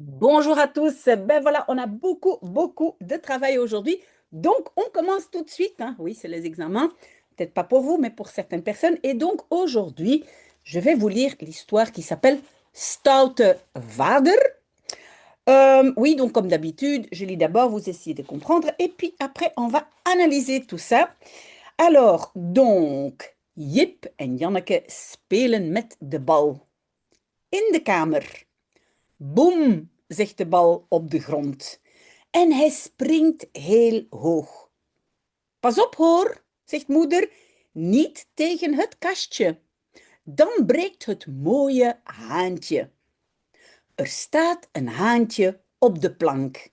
Bonjour à tous. Ben voilà, on a beaucoup de travail aujourd'hui. Donc, on commence tout de suite, hein. Oui, c'est les examens. Peut-être pas pour vous, mais pour certaines personnes. Et donc, aujourd'hui, je vais vous lire l'histoire qui s'appelle Stoute Vader. Oui, donc comme d'habitude, je lis d'abord, vous essayez de comprendre. Et puis après, on va analyser tout ça. Alors, donc, Jip en Janneke spelen met de bal in de kamer. Boem, zegt de bal op de grond. En hij springt heel hoog. Pas op hoor, zegt moeder, niet tegen het kastje. Dan breekt het mooie haantje. Er staat een haantje op de plank.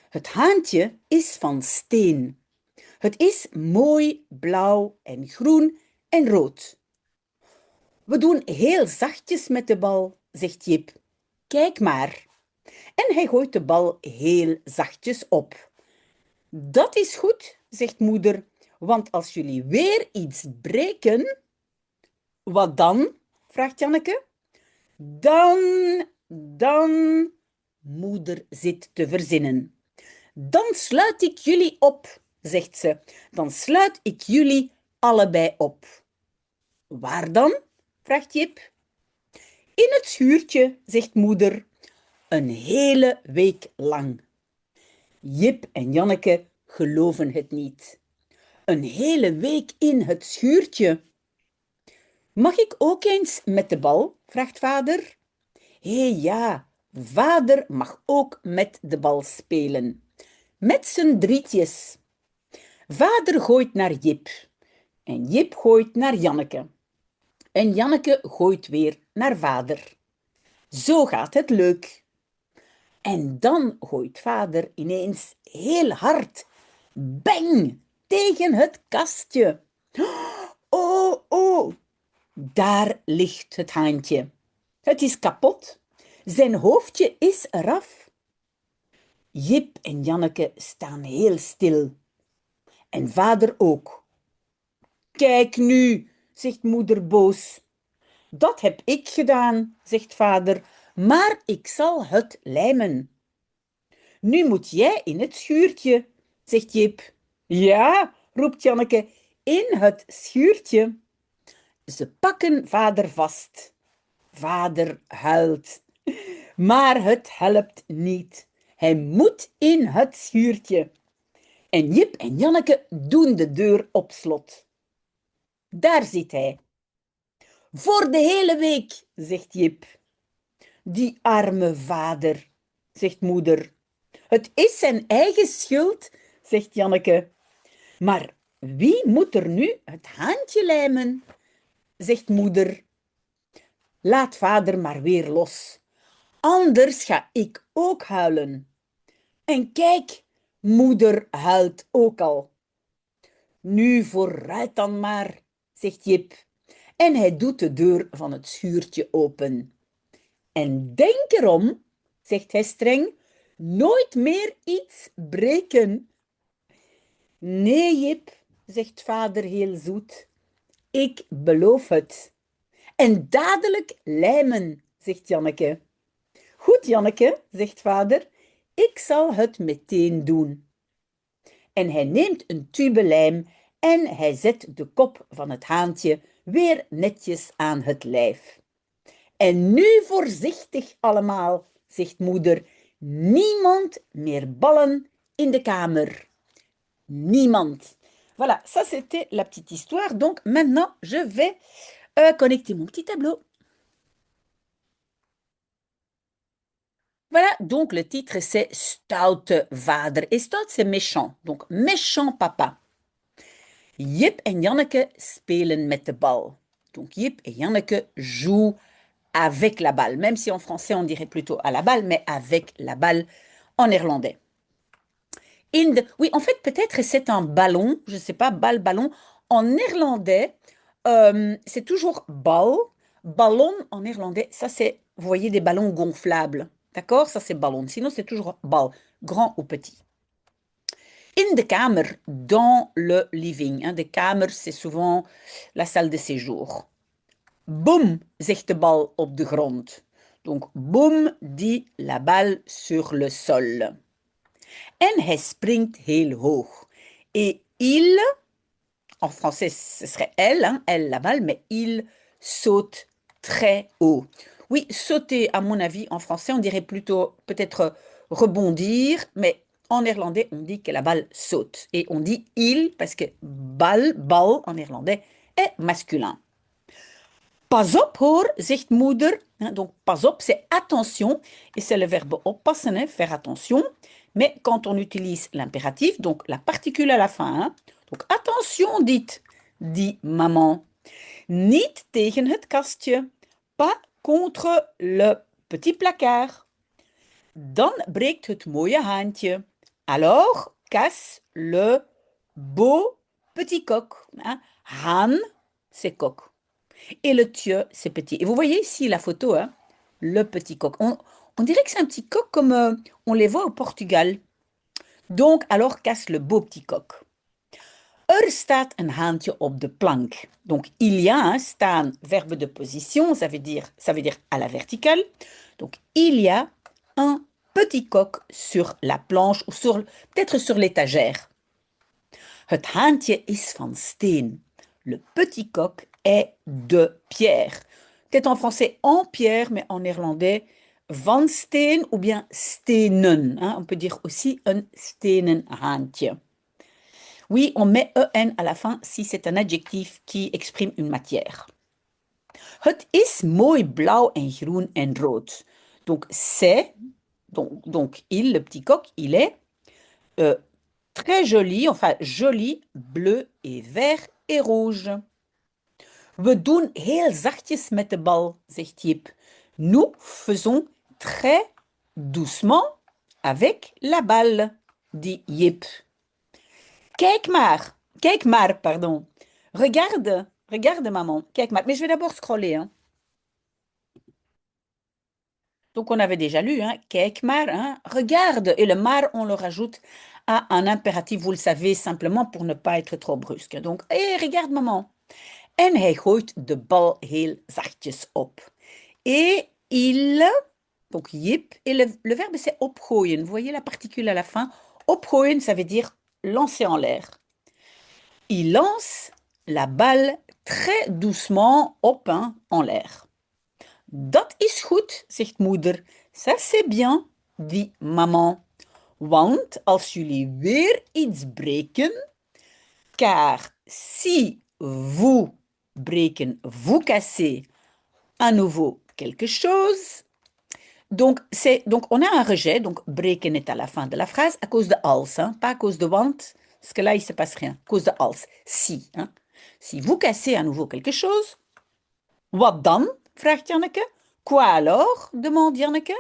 Het haantje is van steen. Het is mooi blauw en groen en rood. We doen heel zachtjes met de bal, zegt Jip. Kijk maar. En hij gooit de bal heel zachtjes op. Dat is goed, zegt moeder, want als jullie weer iets breken... Wat dan? Vraagt Janneke. Dan... Moeder zit te verzinnen. Dan sluit ik jullie op, zegt ze. Dan sluit ik jullie allebei op. Waar dan? Vraagt Jip. In het schuurtje, zegt moeder. Een hele week lang. Jip en Janneke geloven het niet. Een hele week in het schuurtje. Mag ik ook eens met de bal? Vraagt vader. Ja, vader mag ook met de bal spelen. Met z'n drietjes. Vader gooit naar Jip. En Jip gooit naar Janneke. En Janneke gooit weer naar vader. Zo gaat het leuk. En dan gooit vader ineens heel hard. Bang! Tegen het kastje. Oh, daar ligt het haantje. Het is kapot. Zijn hoofdje is eraf. Jip en Janneke staan heel stil. En vader ook. Kijk nu, zegt moeder boos. Dat heb ik gedaan, zegt vader, maar ik zal het lijmen. Nu moet jij in het schuurtje, zegt Jip. Ja, roept Janneke, in het schuurtje. Ze pakken vader vast. Vader huilt. Maar het helpt niet. Hij moet in het schuurtje. En Jip en Janneke doen de deur op slot. Daar zit hij. Voor de hele week, zegt Jip. Die arme vader, zegt moeder. Het is zijn eigen schuld, zegt Janneke. Maar wie moet er nu het haantje lijmen, zegt moeder. Laat vader maar weer los. Anders ga ik ook huilen. En kijk, moeder huilt ook al. Nu vooruit dan maar, zegt Jip. En hij doet de deur van het schuurtje open. En denk erom, zegt hij streng, nooit meer iets breken. Nee, Jip, zegt vader heel zoet. Ik beloof het. En dadelijk lijmen, zegt Janneke. Goed, Janneke, zegt vader, ik zal het meteen doen. En hij neemt een tube lijm en hij zet de kop van het haantje weer netjes aan het lijf. En nu voorzichtig allemaal, zegt moeder, niemand meer ballen in de kamer. Niemand. Voilà, ça c'était la petite histoire. Donc maintenant, je vais connecter mon petit tableau. Voilà, donc le titre c'est Stoute vader. Et stout c'est méchant, donc méchant papa. Jip en Janneke spelen met de bal. Donc Jip et Janneke jouent avec la balle, même si en français on dirait plutôt à la balle, mais avec la balle en néerlandais. Oui, en fait, peut-être c'est un ballon, je ne sais pas, balle, ballon. En néerlandais, c'est toujours bal. Ballon en néerlandais, ça c'est, vous voyez, des ballons gonflables. D'accord? Ça c'est ballon. Sinon, c'est toujours bal, grand ou petit. In de kamer, dans le living. Hein. De kamer, c'est souvent la salle de séjour. Boem, zegt de bal op de grond. Donc, boum, dit la balle sur le sol. En hij springt heel hoog. Et il, en français ce serait elle, hein, elle la balle, mais il saute très haut. Oui, sauter, à mon avis, en français, on dirait plutôt peut-être rebondir, mais en néerlandais, on dit que la balle saute. Et on dit il parce que bal en néerlandais, est masculin. Pas op hoor, zegt moeder. Donc pas op, c'est attention. Et c'est le verbe oppassen, hein, faire attention. Mais quand on utilise l'impératif, donc la particule à la fin. Hein, donc attention, dit maman. Niet tegen het kastje. Pas contre le petit placard. Dan breekt het mooie haantje. Alors casse le beau petit coq. Hein. Haan, c'est coq. Et le tieu, c'est petit. Et vous voyez ici la photo, hein, le petit coq. On dirait que c'est un petit coq comme on les voit au Portugal. Donc, alors casse le beau petit coq. Er staat een haantje op de plank. Donc, il y a un staan, verbe de position, ça veut dire à la verticale. Donc, il y a un petit coq sur la planche ou peut-être sur l'étagère. Het haantje is van steen. Le petit coq est de pierre. Peut-être en français en pierre, mais en néerlandais van steen ou bien stenen. Hein. On peut dire aussi un stenen haantje. Oui, on met en à la fin si c'est un adjectif qui exprime une matière. Het is mooi blauw en groen en rood. Donc c'est, donc il, le petit coq, il est très joli, enfin joli, bleu et vert et rouge. We doen heel zachtjes met de bal, zegt Jip. Nous faisons très doucement avec la balle, dit Jip. Kijk maar, pardon. Regarde maman, kijk maar. Mais je vais d'abord scroller. Hein. Donc on avait déjà lu, hein, kijk maar, hein, regarde. Et le maar, on le rajoute à un impératif, vous le savez, simplement pour ne pas être trop brusque. Donc, regarde maman. En hij gooit de bal heel zachtjes op. Et il, donc Jip, et le verbe c'est opgooien. Vous voyez la particule à la fin. Opgooien, ça veut dire lancer en l'air. Il lance la balle très doucement op, hein, en l'air. Dat is goed, zegt moeder. Ça c'est bien, dit maman. Want als jullie weer iets breken, car si vous breken, vous cassez à nouveau quelque chose. Donc on a un rejet, donc breken est à la fin de la phrase à cause de als, hein, pas à cause de want, parce que là il ne se passe rien, à cause de als, si. Hein. Si vous cassez à nouveau quelque chose, wat dan, vraagt Janneke. Quoi alors, demande Janneke.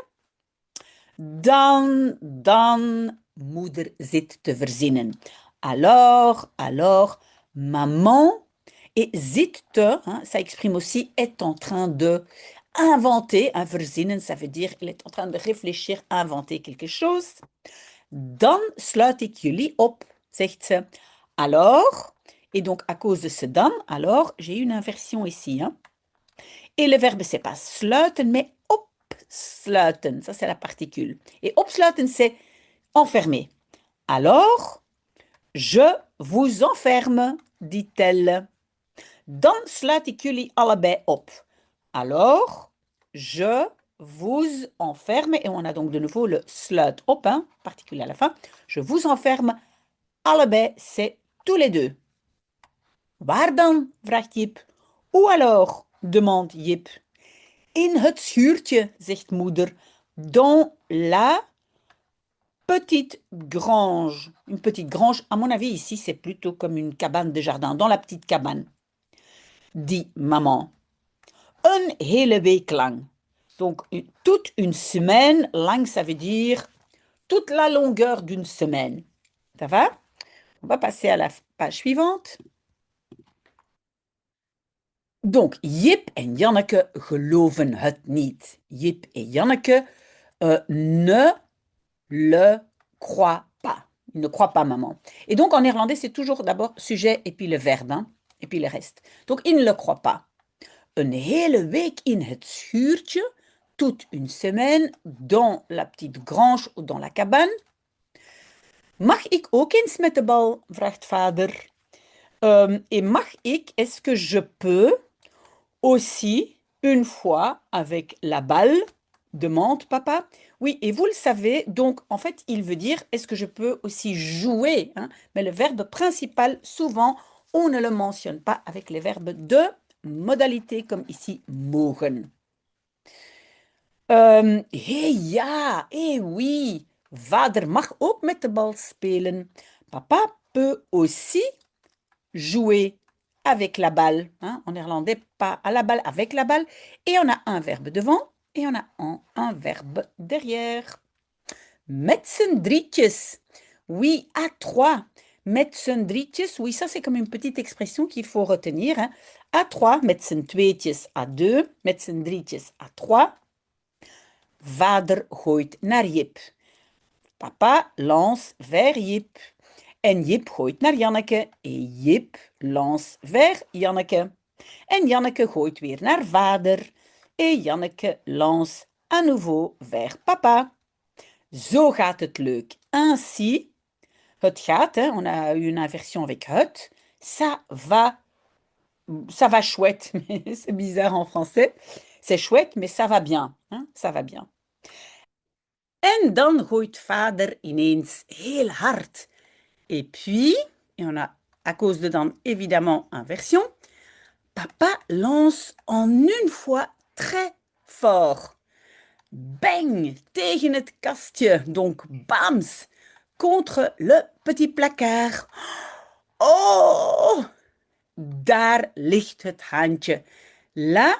Dan, moeder zit te verzinnen. Alors, maman, et zit te, hein, ça exprime aussi est en train de inventer, un verzinnen, ça veut dire il est en train de réfléchir, inventer quelque chose. Dan sluit ik jullie op, zegt ze. Alors, et donc à cause de ce dan, alors, j'ai une inversion ici. Hein. Et le verbe, c'est pas sluiten, mais opsluiten, ça c'est la particule. Et opsluiten, c'est enfermer. Alors, je vous enferme, dit-elle. Dan sluit ik jullie allebei op. Alors, je vous enferme, et on a donc de nouveau le sluit op, hein, particule à la fin. Je vous enferme, allebei, c'est tous les deux. Waar dan, vraagt Jip. Où alors, demande Jip. In het schuurtje, zegt moeder. Dans la petite grange. Une petite grange, à mon avis, ici, c'est plutôt comme une cabane de jardin. Dans la petite cabane, dit maman. Een hele week lang. Donc, toute une semaine. Lang, ça veut dire toute la longueur d'une semaine. Ça va? On va passer à la page suivante. Donc, Jip en Janneke geloven het niet. Jip et Janneke ne le croient pas. Ils ne croient pas maman. Et donc, en néerlandais, c'est toujours d'abord sujet et puis le verbe, hein, et puis le reste. Donc, ils ne le croient pas. Een hele week in het schuurtje, toute une semaine dans la petite grange ou dans la cabane. Mag ik ook eens met de bal? Vraagt vader. Et mag ik, est-ce que je peux aussi une fois avec la balle? Demande papa. Oui, et vous le savez, donc en fait, il veut dire est-ce que je peux aussi jouer, hein? Mais le verbe principal, souvent, on ne le mentionne pas avec les verbes de modalité, comme ici mogen. Ja, oui, vader mag ook met de bal spelen. Papa peut aussi jouer avec la balle, hein? En néerlandais, pas à la balle, avec la balle. Et on a un verbe devant et on a un verbe derrière. Met z'n drietjes. Oui, à trois. Met z'n drietjes. Oui, ça c'est comme une petite expression qu'il faut retenir, hein. À trois, met z'n tweetjes à deux, met z'n drietjes à trois. Vader gooit naar Jip. Papa lance vers Jip. En Jip gooit naar Janneke. En Jip lance vers Janneke. En Janneke gooit weer naar vader. En Janneke lance à nouveau vers papa. Zo gaat het leuk. Ainsi, het gaat, hein, on a eu une inversion avec het. Ça va chouette, mais c'est bizarre en français. C'est chouette, mais ça va bien, hein, ça va bien. En dan gooit vader ineens heel hard. Et puis, et on a à cause de dan évidemment inversion, papa lance en une fois très fort. Bang tegen het kastje, donc bams, contre le petit placard. Oh, daar ligt het haantje. Là,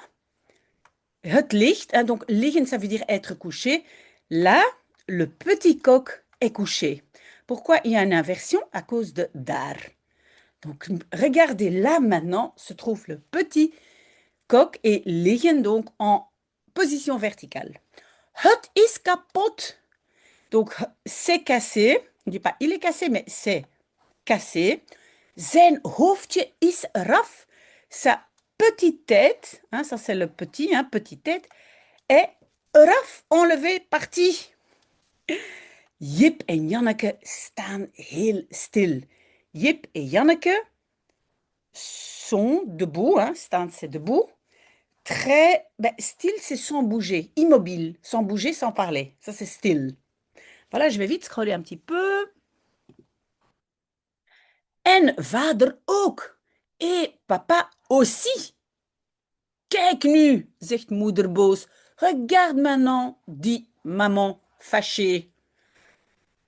het ligt, hein, donc liggen, ça veut dire être couché. Là, le petit coq est couché. Pourquoi il y a une inversion? À cause de daar. Donc, regardez, là maintenant se trouve le petit coq et liggen donc en position verticale. Het is kapot. Donc, c'est cassé. On ne dit pas il est cassé, mais c'est cassé. Zijn hoofdje is eraf. Sa petite tête, hein, ça c'est le petit, hein, petite tête, est eraf, enlevé, parti. Jip en Janneke staan heel stil. Jip et Janneke sont debout, hein, staan c'est debout. Très, still, c'est sans bouger, immobile, sans bouger, sans parler. Ça, c'est still. Voilà, je vais vite scroller un petit peu. En vader ook. Et papa aussi. Kijk nu, zegt moeder boos. Regarde maintenant, dit maman fâchée.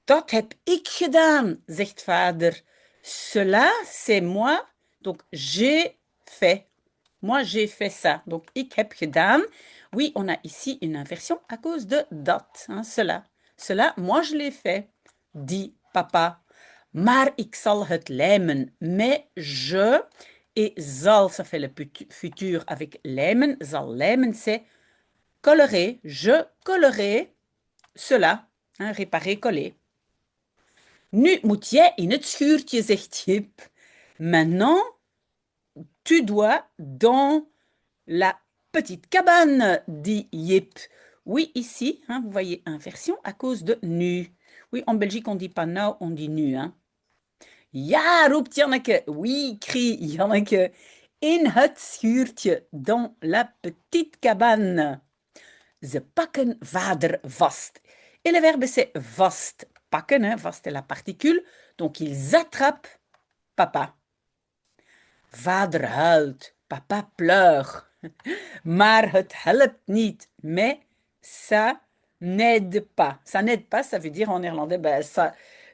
Dat heb ik gedaan, zegt vader. Cela, c'est moi. Donc, j'ai fait. Moi, j'ai fait ça. Donc, ik heb gedaan. Oui, on a ici une inversion à cause de dat. Hein, cela. Cela, moi, je l'ai fait, dit papa. Maar ik zal het lijmen. Mais je. Et zal, ça fait le futur avec lijmen. Zal lijmen, c'est colorer. Je colorerai cela. Hein, réparer, coller. Nu moet jij in het schuurtje, zegt Jip. Maintenant, tu dois dans la petite cabane, dit Jip. Oui, ici, hein, vous voyez inversion à cause de nu. Oui, en Belgique, on ne dit pas nou, on dit nu. Hein. Ja, roept Janneke. Oui, crie Janneke. In het schuurtje, dans la petite cabane. Ze pakken vader vast. Et le verbe, c'est vast. Pakken, hein, vast est la particule. Donc, ils attrapent papa. Vader huilt. Papa pleure. Maar het helpt niet. Mais ça n'aide pas. Ça n'aide pas, ça veut dire en néerlandais, ça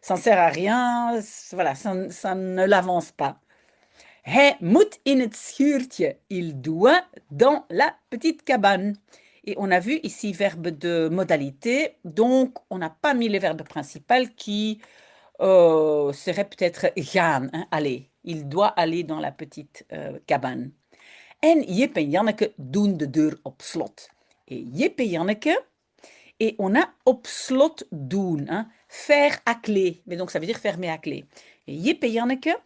ne sert à rien. Voilà, ça ne l'avance pas. Hij moet in het schuurtje. Il doit dans la petite cabane. Et on a vu ici verbe de modalité. Donc, on n'a pas mis le verbe principal qui serait peut-être gaan, hein, aller. Il doit aller dans la petite cabane. En Jip en Janneke doen de deur op slot. Et Jip en Janneke, et on a op slot doen, hein, faire à clé. Mais donc ça veut dire fermer à clé. Et Jip en Janneke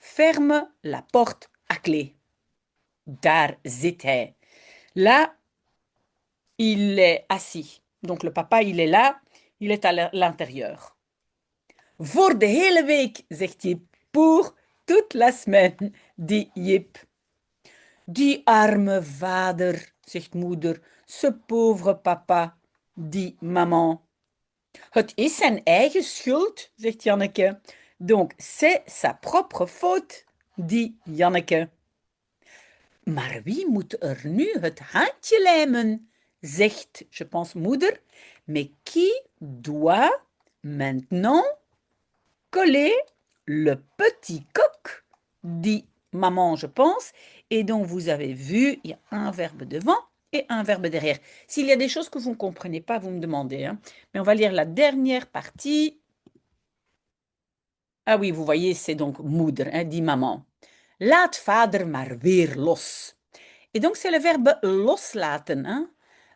ferment la porte à clé. Daar zit hij. Là, Il est assis. Donc le papa, il est là, il est à l'intérieur. Voor de hele week, zegt Jip. Pour toute la semaine, dit Jip. Die arme vader, zegt moeder. Ce pauvre papa, dit maman. Het is zijn eigen schuld, zegt Janneke. Donc c'est sa propre faute, dit Janneke. Maar wie moet er nu het handje lijmen? Zegt, je pense, moeder. Mais qui doit maintenant coller le petit coq? Dit maman, je pense. Et donc, vous avez vu, il y a un verbe devant et un verbe derrière. S'il y a des choses que vous ne comprenez pas, vous me demandez. Hein. Mais on va lire la dernière partie. Ah oui, vous voyez, c'est donc moeder, hein, dit maman. Laat vader maar weer los. Et donc, c'est le verbe loslaten. Hein.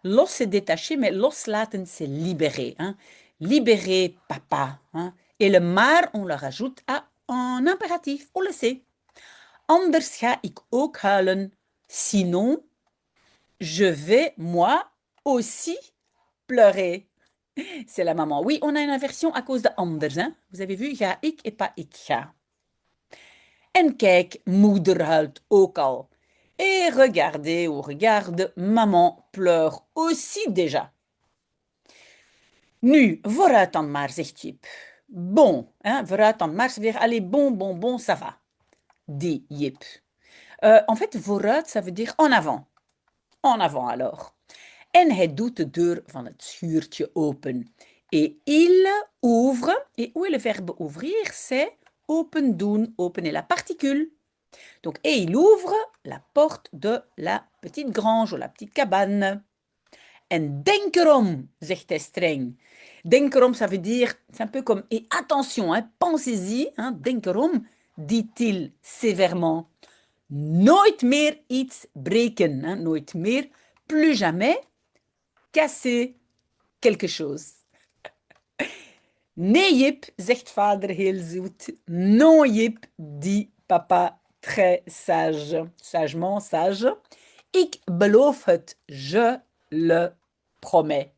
Los, c'est détaché, mais loslaten, c'est libérer. Hein. Libérer papa. Hein. Et le maar, on le rajoute à un impératif, on le sait. Anders ga ik ook huilen. Sinon, je vais, moi, aussi pleurer. C'est la maman. Oui, on a une inversion à cause de anders. Hein. Vous avez vu, ga ik et pas ik ga. En kijk, moeder huilt ook al. Et regardez ou regarde, maman pleure aussi déjà. Nu, vooruit dan maar, zegt Jip. Bon, hein, vooruit dan maar, ça veut dire, allez, bon, bon, bon, ça va, dit Jip. En fait, vooruit, ça veut dire en avant. En avant alors. En hij doet de deur van het schuurtje open. Et il ouvre, et où est le verbe ouvrir? C'est open doen, open est la particule. Donc, et il ouvre la porte de la petite grange ou la petite cabane. En denk erom, zegt hij streng. Denk erom, ça veut dire, c'est un peu comme, et attention, hein, pensez-y, hein, denk erom, dit-il sévèrement. Nooit meer iets breken, hein, nooit meer, plus jamais, casser quelque chose. Nee, Jip, zegt vader heel zoet. Non, Jip, dit papa très sage, sagement sage. Ik beloof het, je le promets.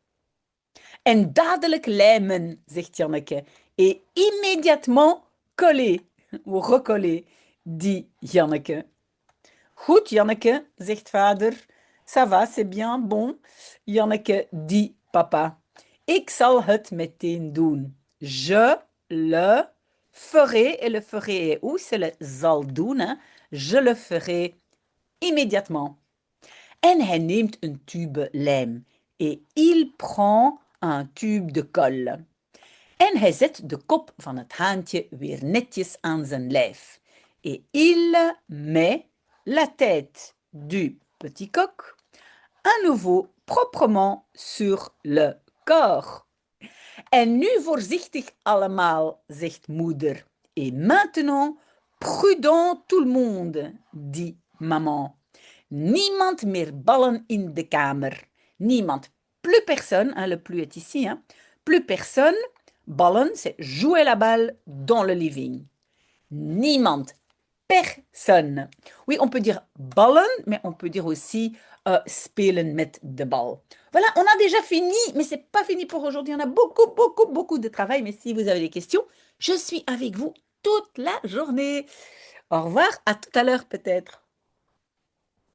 En dadelijk lijmen, zegt Janneke. Et immédiatement coller, ou recoller, dit Janneke. Goed, Janneke, zegt vader. Ça va, c'est bien, bon. Janneke, dit papa. Ik zal het meteen doen. Je le ferai. Et le ferai est où? C'est le zal doen. Hein? Je le ferai immédiatement. En hij neemt een tube lijm. Et il prend un tube de colle. En hij zet de kop van het haantje weer netjes aan zijn lijf. Et il met la tête du petit coq à nouveau proprement sur le corps. En nu voorzichtig allemaal, zegt moeder. Et maintenant, prudent tout le monde, dit maman. Niemand meer ballen in de kamer. Niemand. Plus personne, hein, le plus est ici. Hein. Plus personne. Ballen, c'est jouer la balle dans le living. Niemand. Personne. Oui, on peut dire ballen, mais on peut dire aussi spelen met de bal. Voilà, on a déjà fini, mais c'est pas fini pour aujourd'hui. On a beaucoup, beaucoup, beaucoup de travail. Mais si vous avez des questions, je suis avec vous toute la journée. Au revoir, à tout à l'heure peut-être.